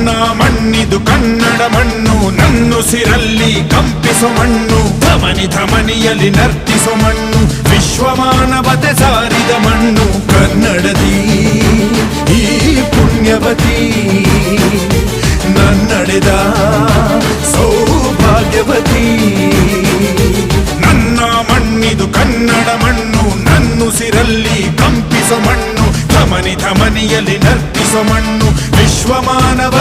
ನನ್ನ ಮಣ್ಣಿದು ಕನ್ನಡ ಮಣ್ಣು, ನನ್ನುಸಿರಲ್ಲಿ ಕಂಪಿಸೋ ಮಣ್ಣು, ಧಮನಿ ಧಮನಿಯಲ್ಲಿ ನರ್ತಿಸೋ ಮಣ್ಣು, ವಿಶ್ವಮಾನವತೆ ಸಾರಿದ ಮಣ್ಣು ಕನ್ನಡದಿ ಈ ಪುಣ್ಯವತಿ, ನನ್ನಡೆದ ಸೌಭಾಗ್ಯವತಿ. ನನ್ನ ಮಣ್ಣಿದು ಕನ್ನಡ ಮಣ್ಣು, ನನ್ನುಸಿರಲ್ಲಿ ಕಂಪಿಸೋ ಮಣ್ಣು, ಧಮನಿ ಧಮನಿಯಲ್ಲಿ ನರ್ತಿಸೋ ಮಣ್ಣು, ವಿಶ್ವಮಾನವ